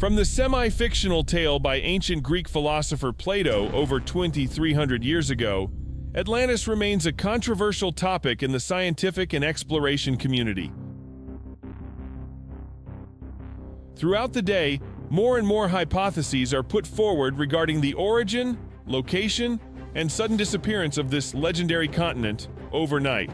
From the semi-fictional tale by ancient Greek philosopher Plato over 2,300 years ago, Atlantis remains a controversial topic in the scientific and exploration community. Throughout the day, more and more hypotheses are put forward regarding the origin, location, and sudden disappearance of this legendary continent overnight.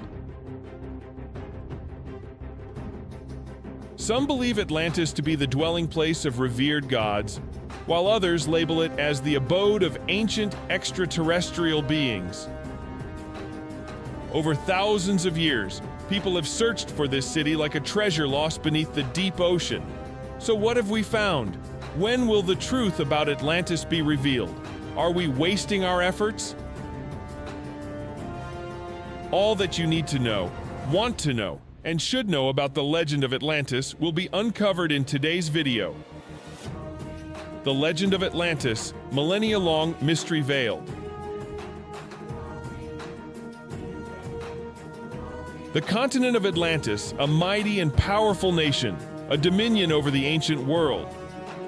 Some believe Atlantis to be the dwelling place of revered gods, while others label it as the abode of ancient extraterrestrial beings. Over thousands of years, people have searched for this city like a treasure lost beneath the deep ocean. So what have we found? When will the truth about Atlantis be revealed? Are we wasting our efforts? All that you need to know, want to know, and should know about the Legend of Atlantis will be uncovered in today's video. The Legend of Atlantis, Millennia-Long Mystery Veiled. The continent of Atlantis, a mighty and powerful nation, a dominion over the ancient world.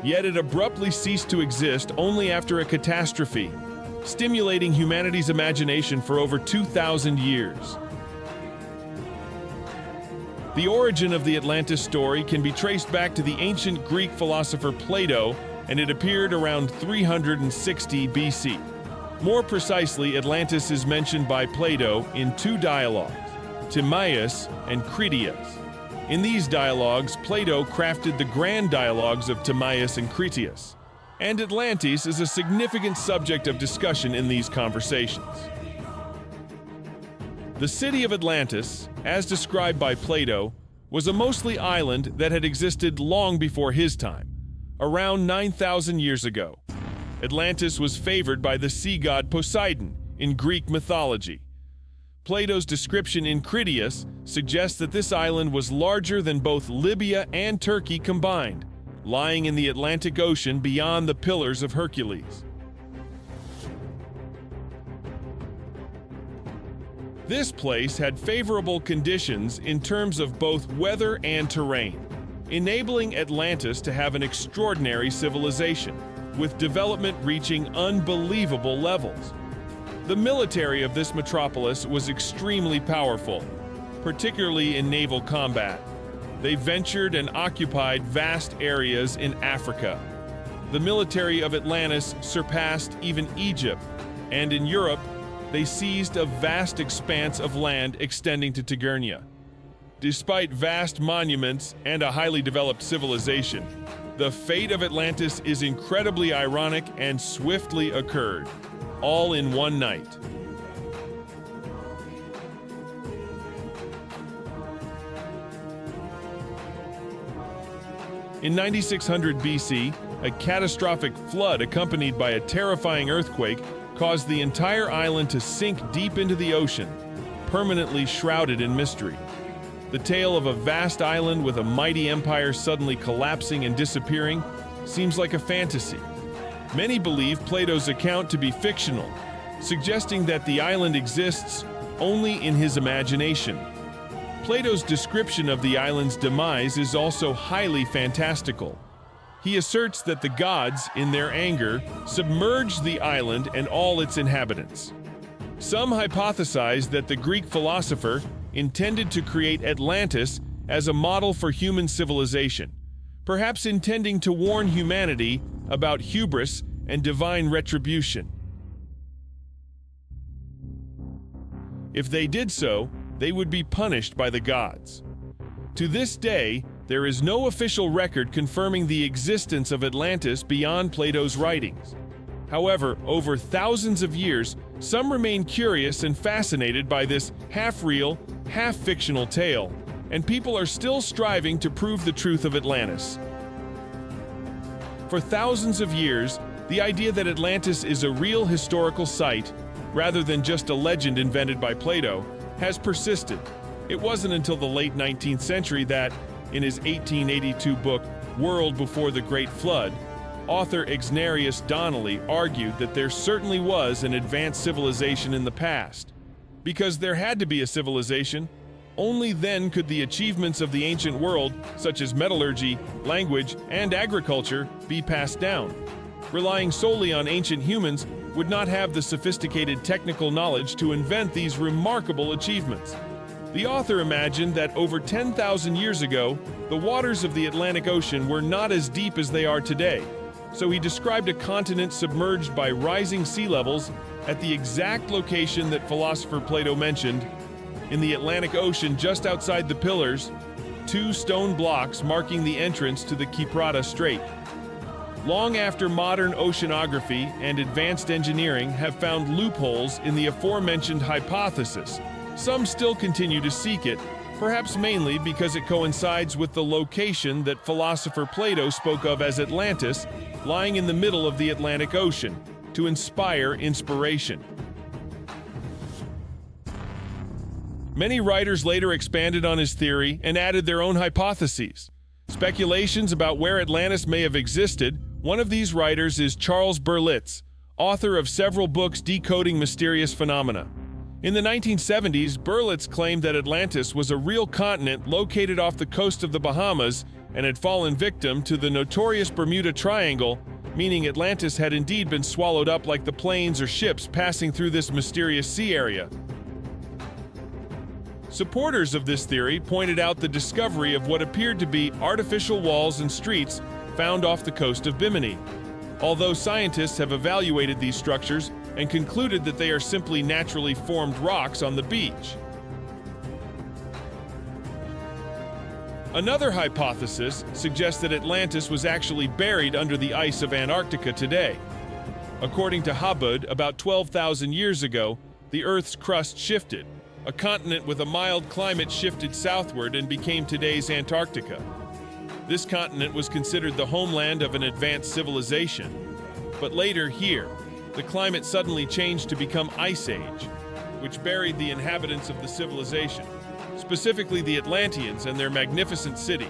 Yet it abruptly ceased to exist only after a catastrophe, stimulating humanity's imagination for over 2,000 years. The origin of the Atlantis story can be traced back to the ancient Greek philosopher Plato, and it appeared around 360 BC. More precisely, Atlantis is mentioned by Plato in two dialogues, Timaeus and Critias. In these dialogues, Plato crafted the grand dialogues of Timaeus and Critias, and Atlantis is a significant subject of discussion in these conversations. The city of Atlantis, as described by Plato, was a mostly island that had existed long before his time, around 9,000 years ago. Atlantis was favored by the sea god Poseidon in Greek mythology. Plato's description in Critias suggests that this island was larger than both Libya and Turkey combined, lying in the Atlantic Ocean beyond the Pillars of Hercules. This place had favorable conditions in terms of both weather and terrain, enabling Atlantis to have an extraordinary civilization, with development reaching unbelievable levels. The military of this metropolis was extremely powerful, particularly in naval combat. They ventured and occupied vast areas in Africa. The military of Atlantis surpassed even Egypt, and in Europe, they seized a vast expanse of land extending to Tigurnia. Despite vast monuments and a highly developed civilization, the fate of Atlantis is incredibly ironic and swiftly occurred, all in one night. In 9600 BC, a catastrophic flood accompanied by a terrifying earthquake caused the entire island to sink deep into the ocean, permanently shrouded in mystery. The tale of a vast island with a mighty empire suddenly collapsing and disappearing seems like a fantasy. Many believe Plato's account to be fictional, suggesting that the island exists only in his imagination. Plato's description of the island's demise is also highly fantastical. He asserts that the gods, in their anger, submerged the island and all its inhabitants. Some hypothesize that the Greek philosopher intended to create Atlantis as a model for human civilization, perhaps intending to warn humanity about hubris and divine retribution. If they did so, they would be punished by the gods. To this day, there is no official record confirming the existence of Atlantis beyond Plato's writings. However, over thousands of years, some remain curious and fascinated by this half-real, half-fictional tale, and people are still striving to prove the truth of Atlantis. For thousands of years, the idea that Atlantis is a real historical site, rather than just a legend invented by Plato, has persisted. It wasn't until the late 19th century that, in his 1882 book, World Before the Great Flood, author Ignatius Donnelly argued that there certainly was an advanced civilization in the past. Because there had to be a civilization, Only then could the achievements of the ancient world, such as metallurgy, language, and agriculture, be passed down. Relying solely on ancient humans would not have the sophisticated technical knowledge to invent these remarkable achievements. The author imagined that over 10,000 years ago, the waters of the Atlantic Ocean were not as deep as they are today, so he described a continent submerged by rising sea levels at the exact location that philosopher Plato mentioned, in the Atlantic Ocean just outside the Pillars, 2 stone blocks marking the entrance to the Kyprata Strait. Long after modern oceanography and advanced engineering have found loopholes in the aforementioned hypothesis, some still continue to seek it, perhaps mainly because it coincides with the location that philosopher Plato spoke of as Atlantis, lying in the middle of the Atlantic Ocean, to inspire inspiration. Many writers later expanded on his theory and added their own hypotheses. Speculations about where Atlantis may have existed. One of these writers is Charles Berlitz, author of several books decoding mysterious phenomena. In the 1970s, Berlitz claimed that Atlantis was a real continent located off the coast of the Bahamas and had fallen victim to the notorious Bermuda Triangle, meaning Atlantis had indeed been swallowed up like the planes or ships passing through this mysterious sea area. Supporters of this theory pointed out the discovery of what appeared to be artificial walls and streets found off the coast of Bimini, although scientists have evaluated these structures and concluded that they are simply naturally formed rocks on the beach. Another hypothesis suggests that Atlantis was actually buried under the ice of Antarctica today. According to Abode, about 12,000 years ago, the Earth's crust shifted. A continent with a mild climate shifted southward and became today's Antarctica. This continent was considered the homeland of an advanced civilization. But later, here, the climate suddenly changed to become Ice Age, which buried the inhabitants of the civilization, specifically the Atlanteans and their magnificent city,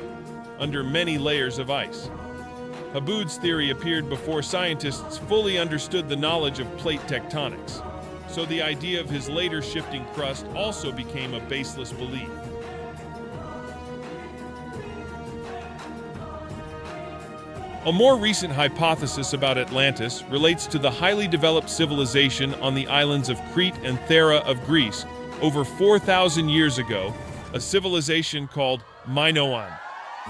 under many layers of ice. Abode's theory appeared before scientists fully understood the knowledge of plate tectonics, so the idea of his later shifting crust also became a baseless belief. A more recent hypothesis about Atlantis relates to the highly developed civilization on the islands of Crete and Thera of Greece over 4,000 years ago, a civilization called Minoan,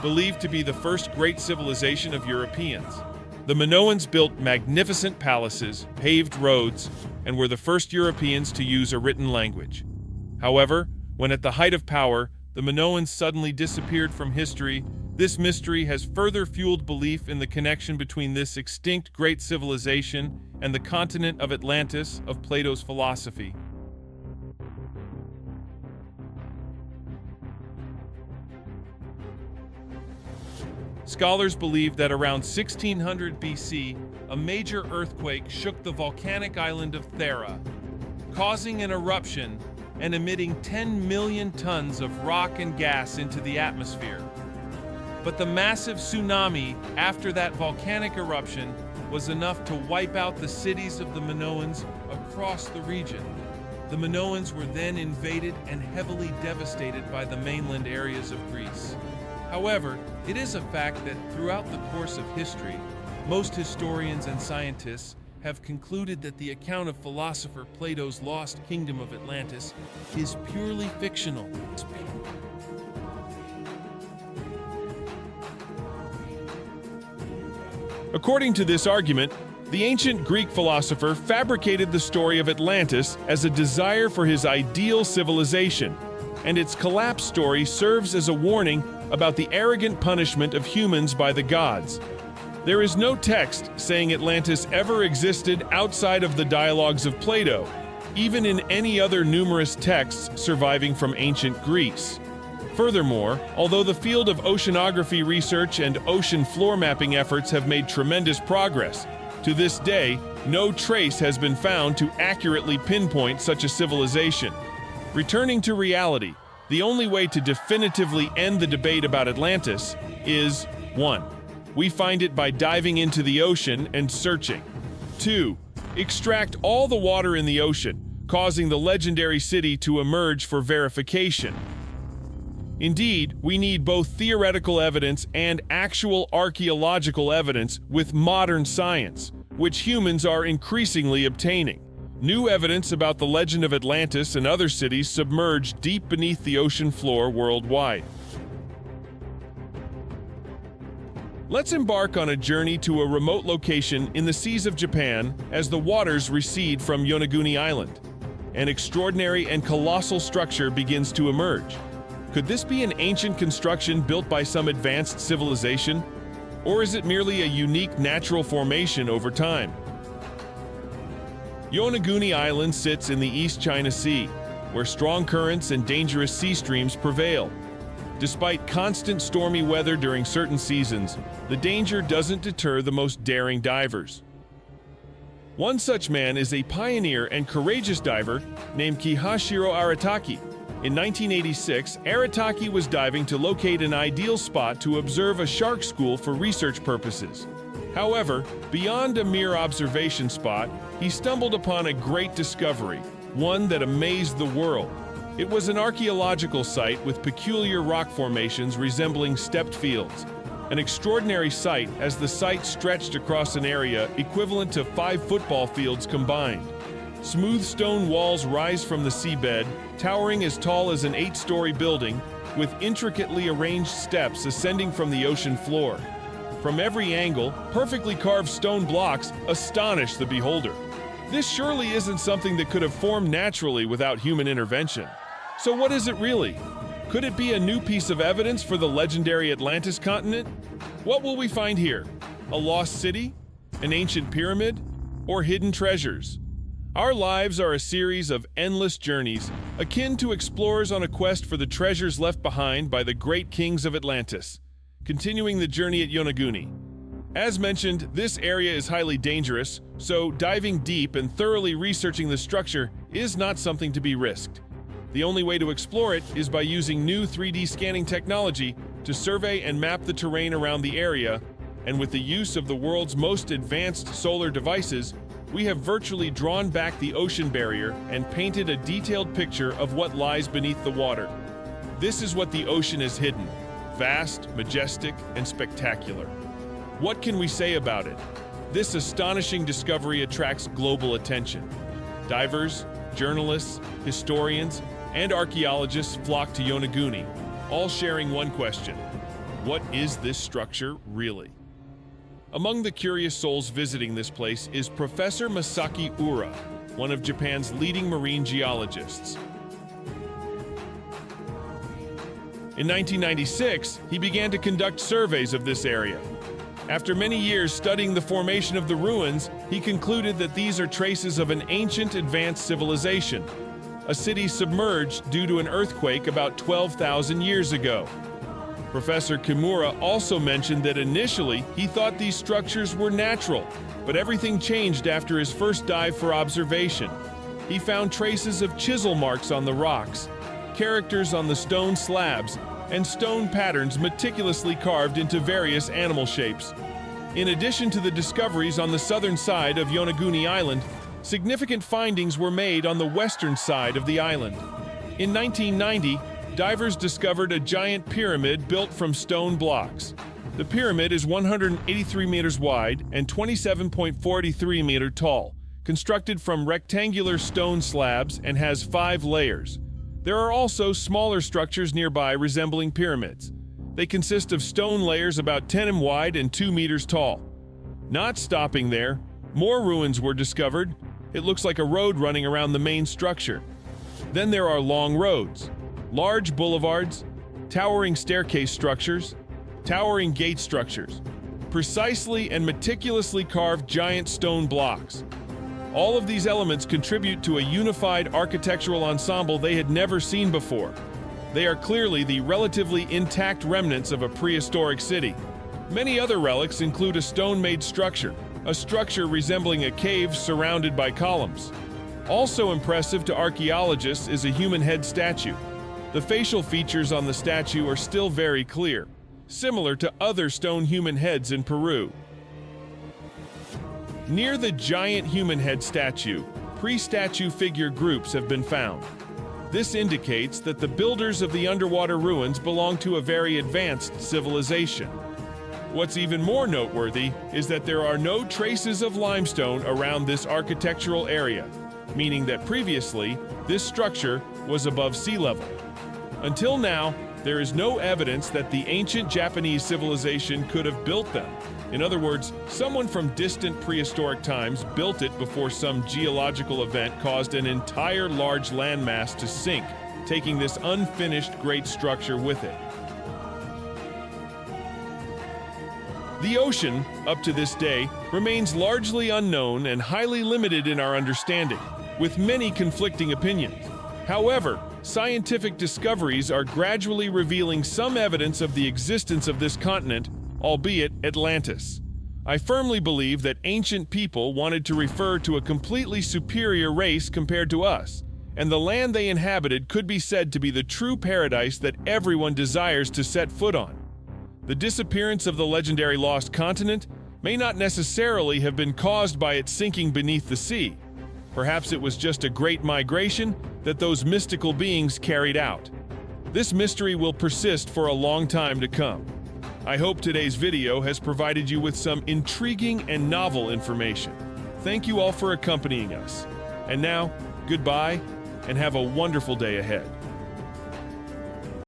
believed to be the first great civilization of Europeans. The Minoans built magnificent palaces, paved roads, and were the first Europeans to use a written language. However, when at the height of power, the Minoans suddenly disappeared from history. This mystery has further fueled belief in the connection between this extinct great civilization and the continent of Atlantis of Plato's philosophy. Scholars believe that around 1600 BC, a major earthquake shook the volcanic island of Thera, causing an eruption and emitting 10 million tons of rock and gas into the atmosphere. But the massive tsunami after that volcanic eruption was enough to wipe out the cities of the Minoans across the region. The Minoans were then invaded and heavily devastated by the mainland areas of Greece. However, it is a fact that throughout the course of history, most historians and scientists have concluded that the account of philosopher Plato's lost kingdom of Atlantis is purely fictional. According to this argument, the ancient Greek philosopher fabricated the story of Atlantis as a desire for his ideal civilization, and its collapse story serves as a warning about the arrogant punishment of humans by the gods. There is no text saying Atlantis ever existed outside of the dialogues of Plato, even in any other numerous texts surviving from ancient Greece. Furthermore, although the field of oceanography research and ocean floor mapping efforts have made tremendous progress, to this day, no trace has been found to accurately pinpoint such a civilization. Returning to reality, the only way to definitively end the debate about Atlantis is 1. We find it by diving into the ocean and searching. 2. Extract all the water in the ocean, causing the legendary city to emerge for verification. Indeed, we need both theoretical evidence and actual archaeological evidence with modern science, which humans are increasingly obtaining. New evidence about the Legend of Atlantis and other cities submerged deep beneath the ocean floor worldwide. Let's embark on a journey to a remote location in the seas of Japan as the waters recede from Yonaguni Island. An extraordinary and colossal structure begins to emerge. Could this be an ancient construction built by some advanced civilization? Or is it merely a unique natural formation over time? Yonaguni Island sits in the East China Sea, where strong currents and dangerous sea streams prevail. Despite constant stormy weather during certain seasons, the danger doesn't deter the most daring divers. One such man is a pioneer and courageous diver named Kihashiro Arataki. In 1986, Arataki was diving to locate an ideal spot to observe a shark school for research purposes. However, beyond a mere observation spot, he stumbled upon a great discovery, one that amazed the world. It was an archaeological site with peculiar rock formations resembling stepped fields. An extraordinary sight as the site stretched across an area equivalent to 5 football fields combined. Smooth stone walls rise from the seabed, towering as tall as an 8-story building, with intricately arranged steps ascending from the ocean floor. From every angle, perfectly carved stone blocks astonish the beholder. This surely isn't something that could have formed naturally without human intervention. So what is it really? Could it be a new piece of evidence for the legendary Atlantis continent? What will we find here? A lost city? An ancient pyramid? Or hidden treasures? Our lives are a series of endless journeys, akin to explorers on a quest for the treasures left behind by the great kings of Atlantis. Continuing the journey at Yonaguni. As mentioned, this area is highly dangerous, so diving deep and thoroughly researching the structure is not something to be risked. The only way to explore it is by using new 3D scanning technology to survey and map the terrain around the area, and with the use of the world's most advanced solar devices, we have virtually drawn back the ocean barrier and painted a detailed picture of what lies beneath the water. This is what the ocean is hidden: vast, majestic, and spectacular. What can we say about it? This astonishing discovery attracts global attention. Divers, journalists, historians, and archaeologists flock to Yonaguni, all sharing one question: what is this structure really? Among the curious souls visiting this place is Professor Masaki Ura, one of Japan's leading marine geologists. In 1996, he began to conduct surveys of this area. After many years studying the formation of the ruins, he concluded that these are traces of an ancient advanced civilization, a city submerged due to an earthquake about 12,000 years ago. Professor Kimura also mentioned that initially he thought these structures were natural, but everything changed after his first dive for observation. He found traces of chisel marks on the rocks, characters on the stone slabs, and stone patterns meticulously carved into various animal shapes. In addition to the discoveries on the southern side of Yonaguni Island, significant findings were made on the western side of the island. In 1990, divers discovered a giant pyramid built from stone blocks. The pyramid is 183 meters wide and 27.43 meters tall, constructed from rectangular stone slabs, and has 5 layers. There are also smaller structures nearby resembling pyramids. They consist of stone layers about 10 m wide and 2 meters tall. Not stopping there, more ruins were discovered. It looks like a road running around the main structure. Then there are long roads, large boulevards, towering staircase structures, towering gate structures, precisely and meticulously carved giant stone blocks. All of these elements contribute to a unified architectural ensemble they had never seen before. They are clearly the relatively intact remnants of a prehistoric city. Many other relics include a stone-made structure, a structure resembling a cave surrounded by columns. Also impressive to archaeologists is a human head statue. The facial features on the statue are still very clear, similar to other stone human heads in Peru. Near the giant human head statue, pre-statue figure groups have been found. This indicates that the builders of the underwater ruins belong to a very advanced civilization. What's even more noteworthy is that there are no traces of limestone around this architectural area, meaning that previously, this structure was above sea level. Until now, there is no evidence that the ancient Japanese civilization could have built them. In other words, someone from distant prehistoric times built it before some geological event caused an entire large landmass to sink, taking this unfinished great structure with it. The ocean, up to this day, remains largely unknown and highly limited in our understanding, with many conflicting opinions. However, scientific discoveries are gradually revealing some evidence of the existence of this continent, albeit Atlantis. I firmly believe that ancient people wanted to refer to a completely superior race compared to us, and the land they inhabited could be said to be the true paradise that everyone desires to set foot on. The disappearance of the legendary lost continent may not necessarily have been caused by it sinking beneath the sea. Perhaps it was just a great migration that those mystical beings carried out. This mystery will persist for a long time to come. I hope today's video has provided you with some intriguing and novel information. Thank you all for accompanying us. And now, goodbye, and have a wonderful day ahead.